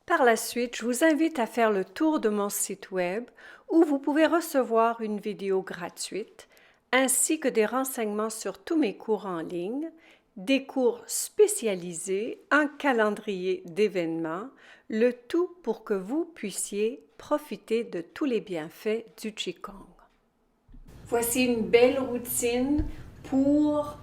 Par la suite, je vous invite à faire le tour de mon site web où vous pouvez recevoir une vidéo gratuite ainsi que des renseignements sur tous mes cours en ligne, des cours spécialisés, un calendrier d'événements, le tout pour que vous puissiez profiter de tous les bienfaits du Qigong. Voici une belle routine pour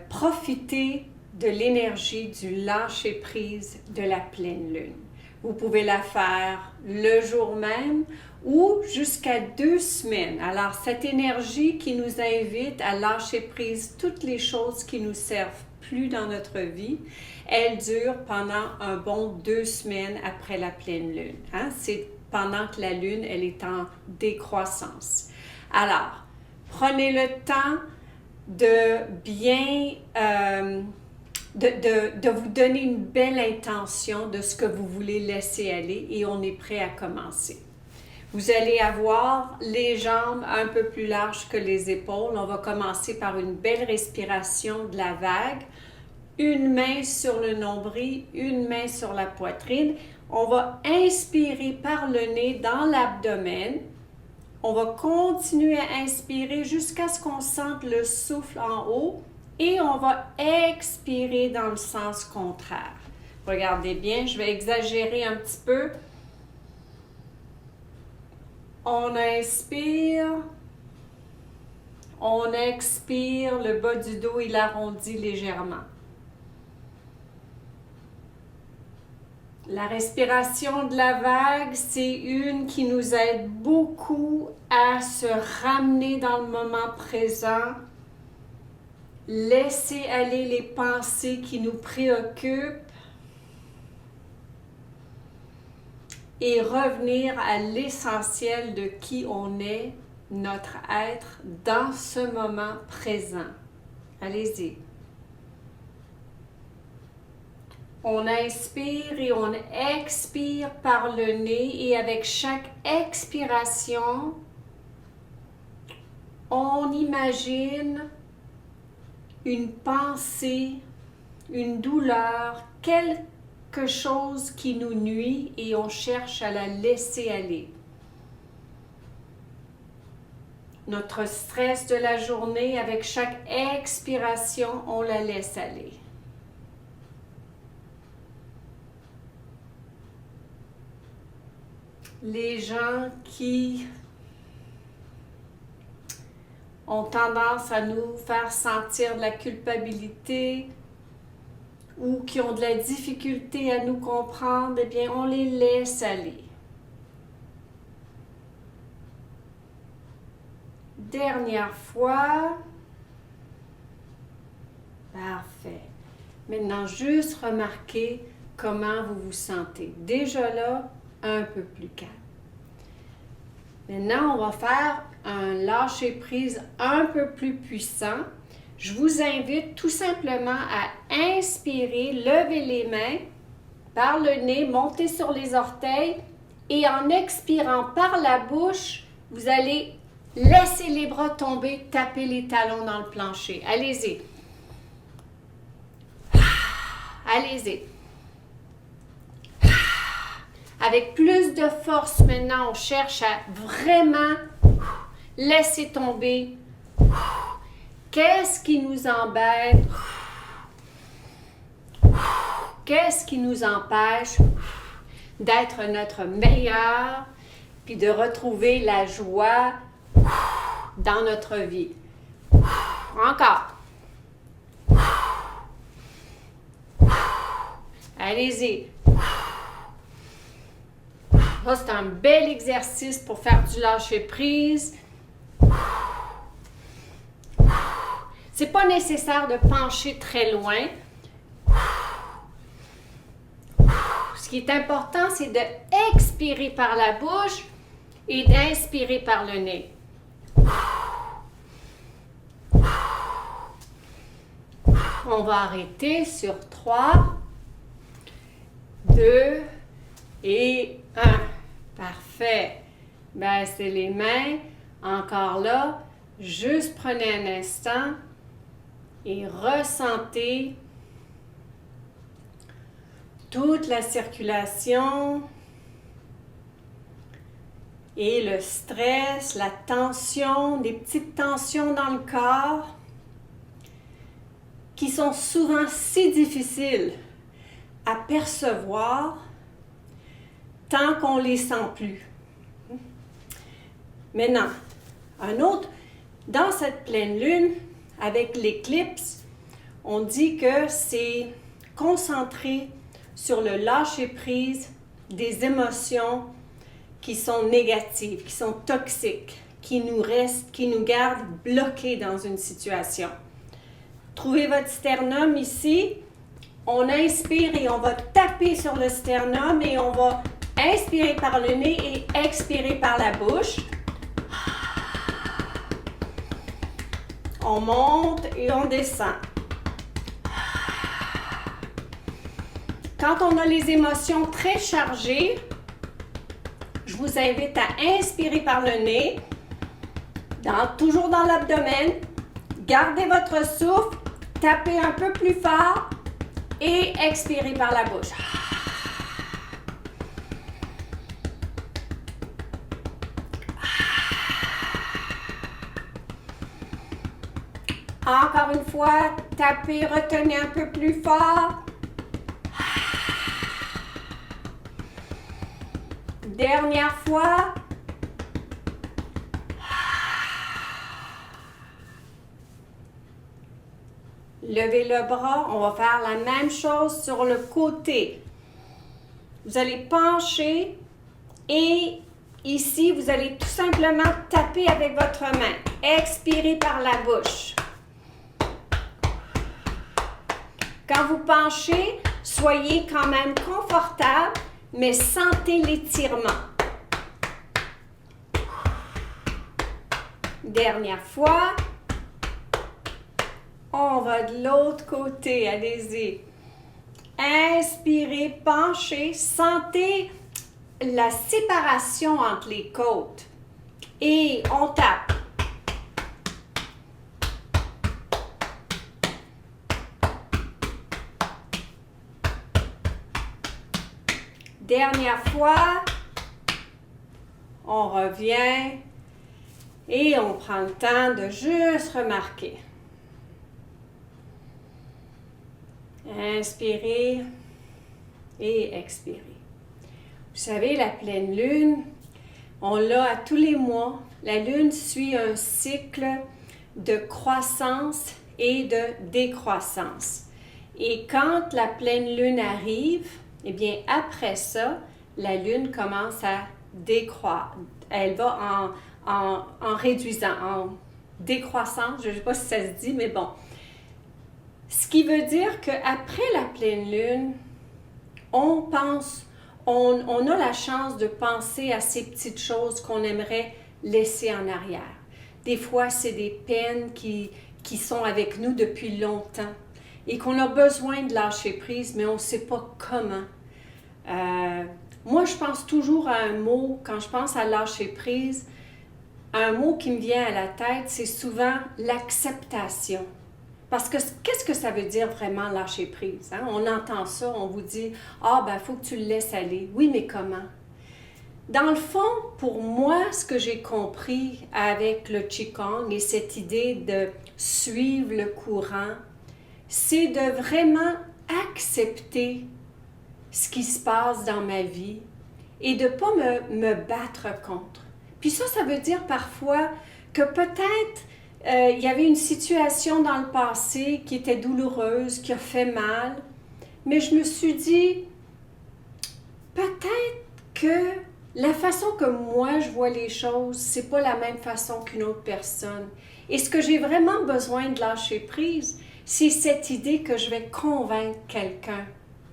profiter de l'énergie du lâcher-prise de la pleine lune. Vous pouvez la faire le jour même ou jusqu'à 2 semaines. Alors, cette énergie qui nous invite à lâcher prise toutes les choses qui nous servent plus dans notre vie, elle dure pendant un bon 2 semaines après la pleine lune. C'est pendant que la lune, elle est en décroissance. Alors, prenez le temps de bien de vous donner une belle intention de ce que vous voulez laisser aller et on est prêt à commencer. Vous allez avoir les jambes un peu plus larges que les épaules. On va commencer par une belle respiration de la vague. Une main sur le nombril, une main sur la poitrine. On va inspirer par le nez dans l'abdomen. On va continuer à inspirer jusqu'à ce qu'on sente le souffle en haut et on va expirer dans le sens contraire. Regardez bien, je vais exagérer un petit peu. On inspire, on expire, le bas du dos il arrondit légèrement. La respiration de la vague, c'est une qui nous aide beaucoup à se ramener dans le moment présent, laisser aller les pensées qui nous préoccupent et revenir à l'essentiel de qui on est, notre être, dans ce moment présent. Allez-y. On inspire et on expire par le nez et avec chaque expiration, on imagine une pensée, une douleur, quelque chose qui nous nuit et on cherche à la laisser aller. Notre stress de la journée, avec chaque expiration, on la laisse aller. Les gens qui ont tendance à nous faire sentir de la culpabilité ou qui ont de la difficulté à nous comprendre, eh bien, on les laisse aller. Dernière fois. Parfait. Maintenant, juste remarquez comment vous vous sentez. Déjà là, un peu plus calme. Maintenant, on va faire un lâcher-prise un peu plus puissant. Je vous invite tout simplement à inspirer, lever les mains par le nez, monter sur les orteils et en expirant par la bouche, vous allez laisser les bras tomber, taper les talons dans le plancher. Allez-y. Allez-y. Avec plus de force maintenant, on cherche à vraiment laisser tomber. Qu'est-ce qui nous embête? Qu'est-ce qui nous empêche d'être notre meilleur puis de retrouver la joie dans notre vie? Encore. Allez-y. Ça, c'est un bel exercice pour faire du lâcher-prise. C'est pas nécessaire de pencher très loin. Ce qui est important, c'est d'expirer par la bouche et d'inspirer par le nez. On va arrêter sur 3, 2 et 1. Parfait. Baissez les mains. Encore là, juste prenez un instant et ressentez toute la circulation Et le stress, la tension, des petites tensions dans le corps qui sont souvent si difficiles à percevoir tant qu'on ne les sent plus. Maintenant, dans cette pleine lune, avec l'éclipse, on dit que c'est concentré sur le lâcher-prise des émotions qui sont négatives, qui sont toxiques, qui nous gardent bloqués dans une situation. Trouvez votre sternum ici. On inspire et on va taper sur le sternum et on va inspirer par le nez et expirer par la bouche. On monte et on descend. Quand on a les émotions très chargées, je vous invite à inspirer par le nez, toujours dans l'abdomen. Gardez votre souffle, tapez un peu plus fort et expirez par la bouche. Encore une fois, tapez, retenez un peu plus fort. Dernière fois. Levez le bras, on va faire la même chose sur le côté. Vous allez pencher et ici, vous allez tout simplement taper avec votre main. Expirez par la bouche. Quand vous penchez, soyez quand même confortable, mais sentez l'étirement. Dernière fois. On va de l'autre côté, allez-y. Inspirez, penchez, sentez la séparation entre les côtes. Et on tape. Dernière fois, on revient et on prend le temps de juste remarquer. Inspirez et expirez. Vous savez, la pleine lune, on l'a à tous les mois. La lune suit un cycle de croissance et de décroissance. Et quand la pleine lune arrive, eh bien, après ça, la lune commence à décroître. Elle va en réduisant, en décroissance, je ne sais pas si ça se dit, mais bon. Ce qui veut dire qu'après la pleine lune, on a la chance de penser à ces petites choses qu'on aimerait laisser en arrière. Des fois, c'est des peines qui sont avec nous depuis longtemps et qu'on a besoin de lâcher prise, mais on ne sait pas comment. Moi, je pense toujours à un mot, quand je pense à lâcher prise, un mot qui me vient à la tête, c'est souvent l'acceptation. Parce que qu'est-ce que ça veut dire vraiment lâcher prise? Hein? On entend ça, on vous dit « Ah, ben, il faut que tu le laisses aller. » Oui, mais comment? Dans le fond, pour moi, ce que j'ai compris avec le Qigong et cette idée de suivre le courant, c'est de vraiment accepter ce qui se passe dans ma vie et de ne pas me battre contre. Puis ça veut dire parfois que peut-être il y avait une situation dans le passé qui était douloureuse, qui a fait mal, mais je me suis dit, peut-être que la façon que moi je vois les choses, c'est pas la même façon qu'une autre personne. Et ce que j'ai vraiment besoin de lâcher prise, c'est cette idée que je vais convaincre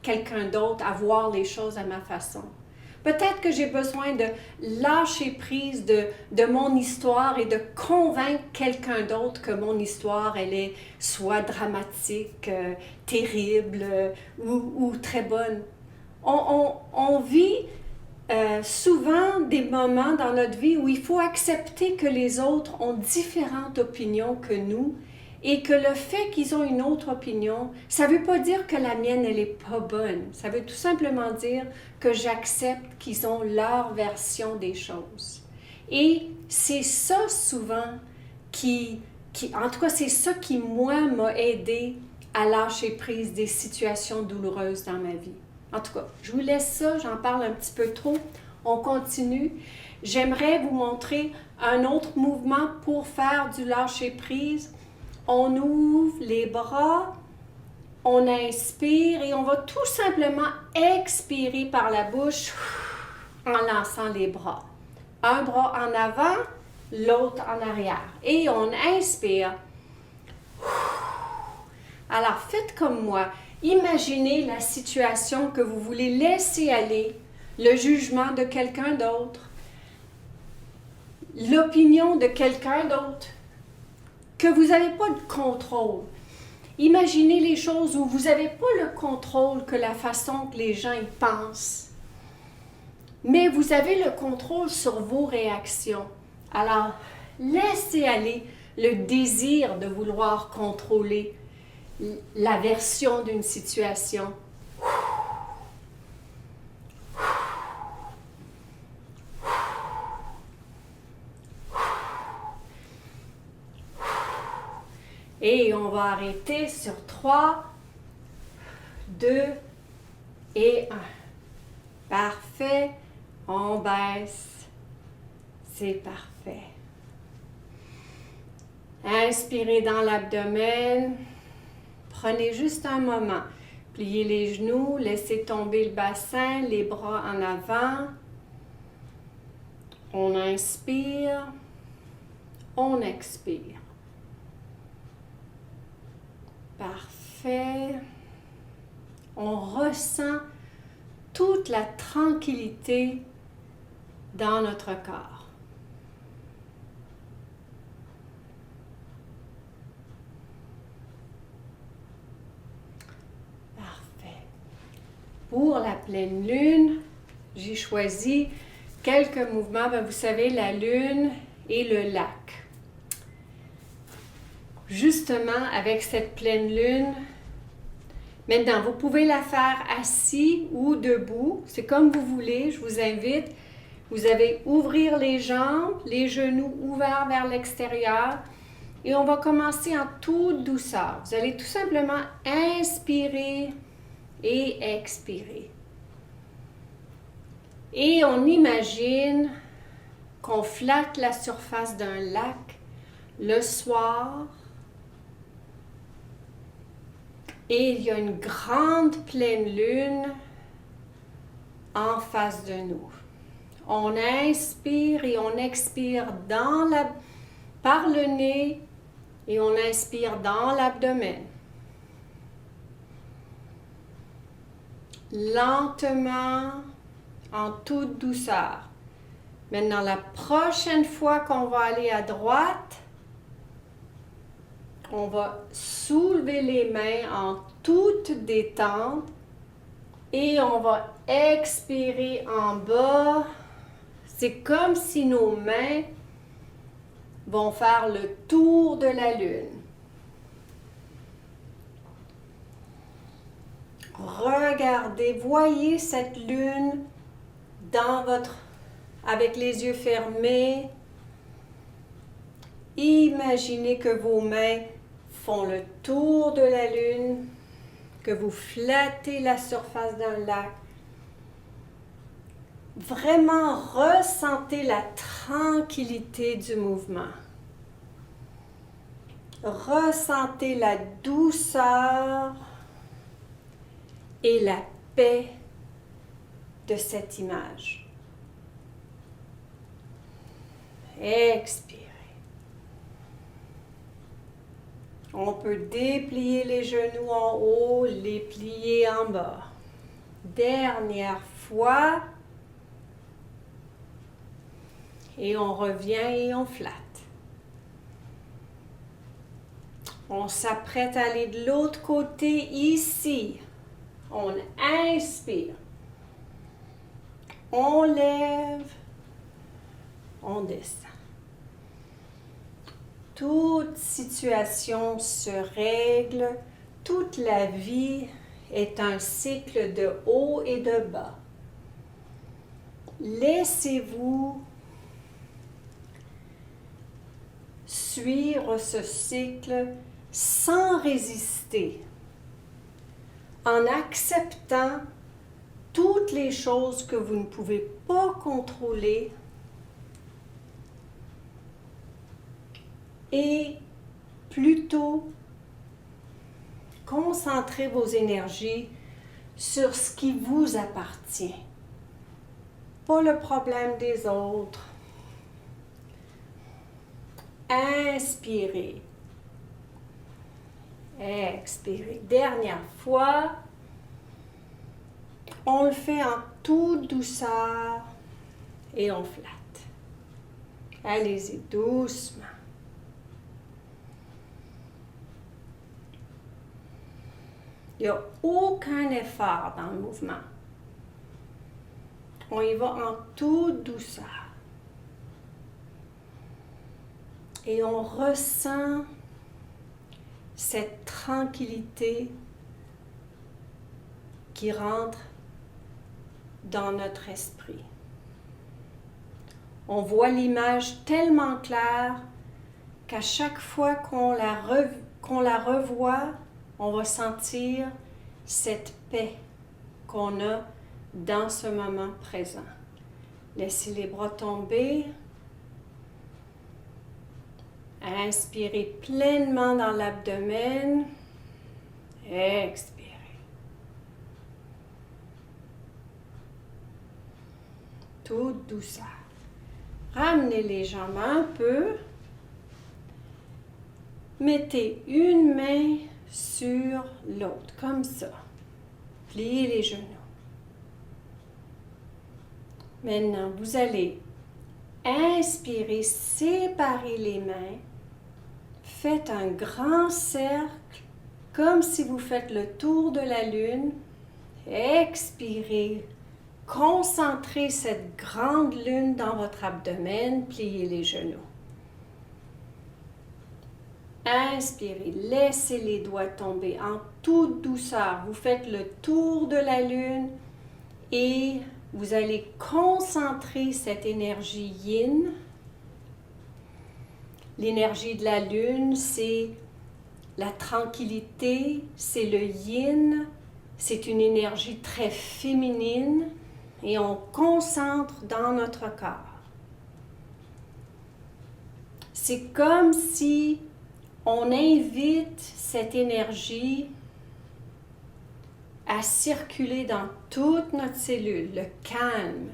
quelqu'un d'autre à voir les choses à ma façon. Peut-être que j'ai besoin de lâcher prise de mon histoire et de convaincre quelqu'un d'autre que mon histoire, elle est soit dramatique, terrible ou très bonne. On vit souvent des moments dans notre vie où il faut accepter que les autres ont différentes opinions que nous et que le fait qu'ils ont une autre opinion, ça ne veut pas dire que la mienne, elle n'est pas bonne. Ça veut tout simplement dire que j'accepte qu'ils ont leur version des choses. Et c'est ça souvent en tout cas, c'est ça qui, moi, m'a aidé à lâcher prise des situations douloureuses dans ma vie. En tout cas, je vous laisse ça, j'en parle un petit peu trop. On continue. J'aimerais vous montrer un autre mouvement pour faire du lâcher prise. On ouvre les bras, on inspire et on va tout simplement expirer par la bouche en lançant les bras. Un bras en avant, l'autre en arrière. Et on inspire. Alors, faites comme moi. Imaginez la situation que vous voulez laisser aller, le jugement de quelqu'un d'autre, l'opinion de quelqu'un d'autre, que vous n'avez pas de contrôle. Imaginez les choses où vous n'avez pas le contrôle que la façon que les gens y pensent. Mais vous avez le contrôle sur vos réactions. Alors, laissez aller le désir de vouloir contrôler la version d'une situation. Et on va arrêter sur 3, 2 et 1. Parfait. On baisse. C'est parfait. Inspirez dans l'abdomen. Prenez juste un moment. Pliez les genoux, laissez tomber le bassin, les bras en avant. On inspire. On expire. Parfait. On ressent toute la tranquillité dans notre corps. Parfait. Pour la pleine lune, j'ai choisi quelques mouvements. Vous savez, la lune et le lac. Justement, avec cette pleine lune, maintenant, vous pouvez la faire assis ou debout. C'est comme vous voulez. Je vous invite. Vous allez ouvrir les jambes, les genoux ouverts vers l'extérieur. Et on va commencer en toute douceur. Vous allez tout simplement inspirer et expirer. Et on imagine qu'on flatte la surface d'un lac le soir. Et il y a une grande pleine lune en face de nous. On inspire et on expire par le nez et on inspire dans l'abdomen. Lentement, en toute douceur. Maintenant, la prochaine fois qu'on va aller à droite, on va soulever les mains en toute détente et on va expirer en bas. C'est comme si nos mains vont faire le tour de la lune. Regardez, voyez cette lune avec les yeux fermés. Imaginez que vos mains font le tour de la lune, que vous flattez la surface d'un lac. Vraiment ressentez la tranquillité du mouvement. Ressentez la douceur et la paix de cette image. Expirez. On peut déplier les genoux en haut, les plier en bas. Dernière fois. Et on revient et on flatte. On s'apprête à aller de l'autre côté ici. On inspire. On lève. On descend. Toute situation se règle. Toute la vie est un cycle de haut et de bas. Laissez-vous suivre ce cycle sans résister, en acceptant toutes les choses que vous ne pouvez pas contrôler et plutôt concentrer vos énergies sur ce qui vous appartient, pas le problème des autres. Inspirez. Expirez. Dernière fois. On le fait en toute douceur et on flatte. Allez-y doucement. Il n'y a aucun effort dans le mouvement. On y va en toute douceur. Et on ressent cette tranquillité qui rentre dans notre esprit. On voit l'image tellement claire qu'à chaque fois qu'on la revoit, on va sentir cette paix qu'on a dans ce moment présent. Laissez les bras tomber. Inspirez pleinement dans l'abdomen. Expirez. Toute douceur. Ramenez les jambes un peu. Mettez une main sur l'autre, comme ça. Pliez les genoux. Maintenant, vous allez inspirer, séparer les mains. Faites un grand cercle, comme si vous faites le tour de la lune. Expirez. Concentrez cette grande lune dans votre abdomen. Pliez les genoux. Inspirez, laissez les doigts tomber en toute douceur. Vous faites le tour de la lune et vous allez concentrer cette énergie yin. L'énergie de la lune, c'est la tranquillité, c'est le yin. C'est une énergie très féminine et on concentre dans notre corps. C'est comme si on invite cette énergie à circuler dans toute notre cellule, le calme,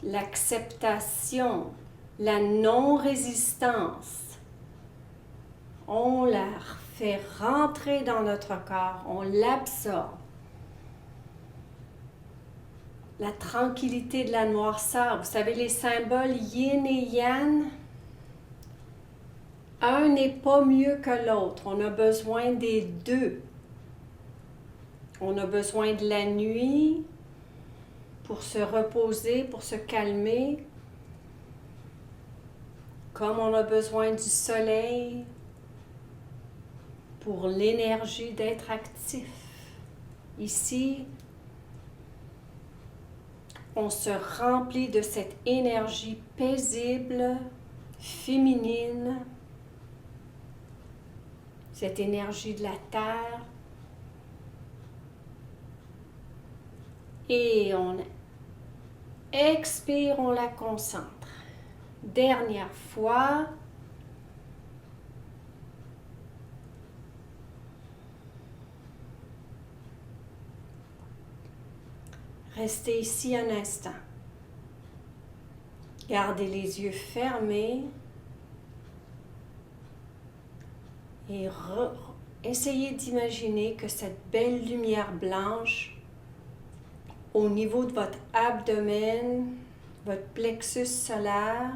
l'acceptation, la non-résistance. On la fait rentrer dans notre corps, on l'absorbe. La tranquillité de la noirceur, vous savez les symboles yin et yang, un n'est pas mieux que l'autre, on a besoin des deux. On a besoin de la nuit pour se reposer, pour se calmer, comme on a besoin du soleil pour l'énergie d'être actif. Ici, on se remplit de cette énergie paisible, féminine, cette énergie de la terre. Et on expire, on la concentre. Dernière fois. Restez ici un instant. Gardez les yeux fermés et essayez d'imaginer que cette belle lumière blanche au niveau de votre abdomen, votre plexus solaire,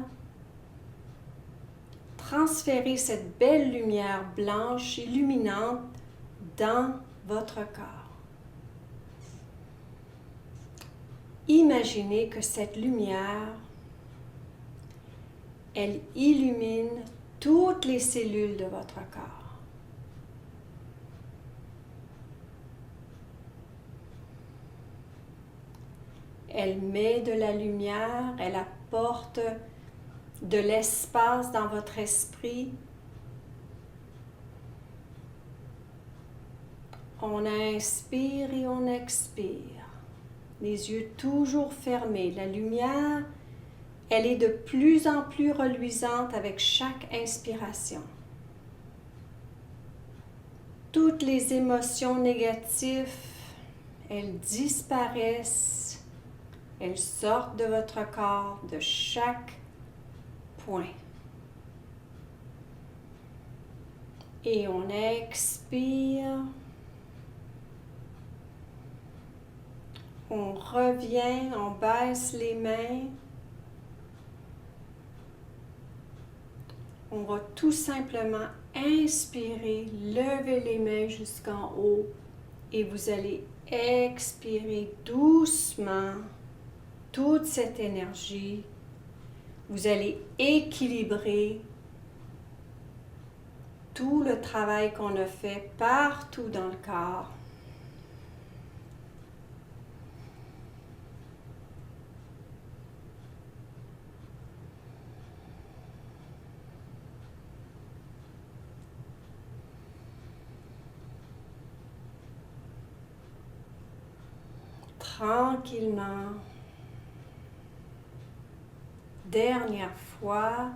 transférez cette belle lumière blanche illuminante dans votre corps. Imaginez que cette lumière, elle illumine toutes les cellules de votre corps. Elle met de la lumière, elle apporte de l'espace dans votre esprit. On inspire et on expire. Les yeux toujours fermés. La lumière, elle est de plus en plus reluisante avec chaque inspiration. Toutes les émotions négatives, elles disparaissent. Elles sortent de votre corps, de chaque point. Et on expire. On revient, on baisse les mains. On va tout simplement inspirer, lever les mains jusqu'en haut et vous allez expirer doucement toute cette énergie. Vous allez équilibrer tout le travail qu'on a fait partout dans le corps. Tranquillement. Dernière fois.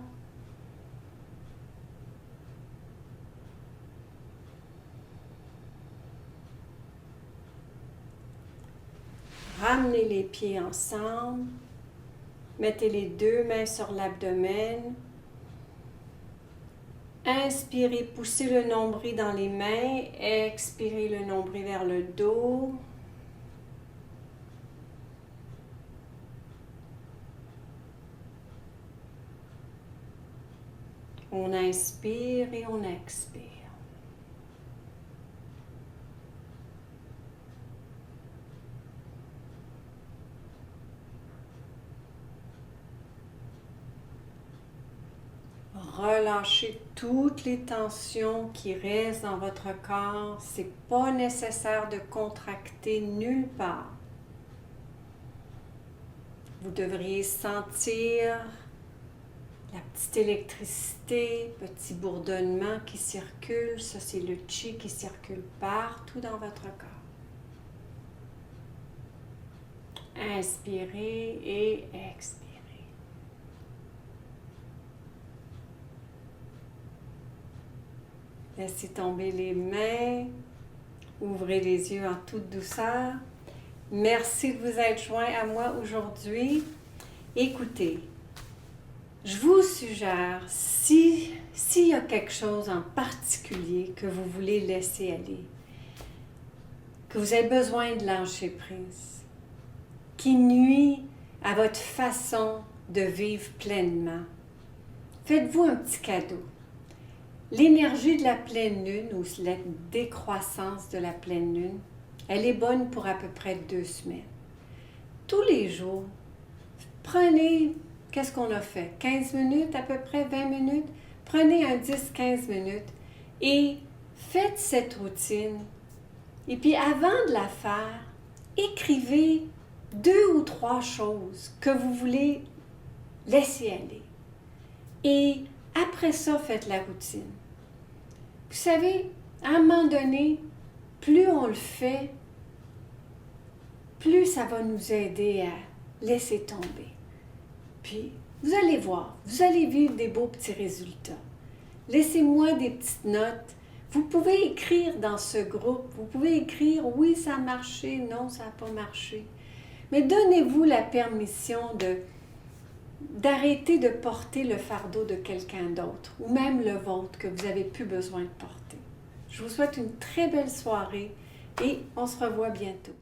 Ramenez les pieds ensemble. Mettez les deux mains sur l'abdomen. Inspirez, poussez le nombril dans les mains. Expirez le nombril vers le dos. On inspire et on expire. Relâchez toutes les tensions qui restent dans votre corps. Ce n'est pas nécessaire de contracter nulle part. Vous devriez sentir la petite électricité, petit bourdonnement qui circule. Ça, c'est le chi qui circule partout dans votre corps. Inspirez et expirez. Laissez tomber les mains. Ouvrez les yeux en toute douceur. Merci de vous être joints à moi aujourd'hui. Écoutez, je vous suggère, s'il y a quelque chose en particulier que vous voulez laisser aller, que vous avez besoin de lâcher prise, qui nuit à votre façon de vivre pleinement, faites-vous un petit cadeau. L'énergie de la pleine lune ou la décroissance de la pleine lune, elle est bonne pour à peu près 2 semaines. Tous les jours, prenez, qu'est-ce qu'on a fait? 15 minutes, à peu près 20 minutes. Prenez un 10-15 minutes et faites cette routine. Et puis avant de la faire, écrivez 2 ou 3 choses que vous voulez laisser aller. Et après ça, faites la routine. Vous savez, à un moment donné, plus on le fait, plus ça va nous aider à laisser tomber. Puis, vous allez voir, vous allez vivre des beaux petits résultats. Laissez-moi des petites notes. Vous pouvez écrire dans ce groupe, vous pouvez écrire « oui, ça a marché »,« non, ça n'a pas marché ». Mais donnez-vous la permission d'arrêter de porter le fardeau de quelqu'un d'autre ou même le vôtre que vous n'avez plus besoin de porter. Je vous souhaite une très belle soirée et on se revoit bientôt.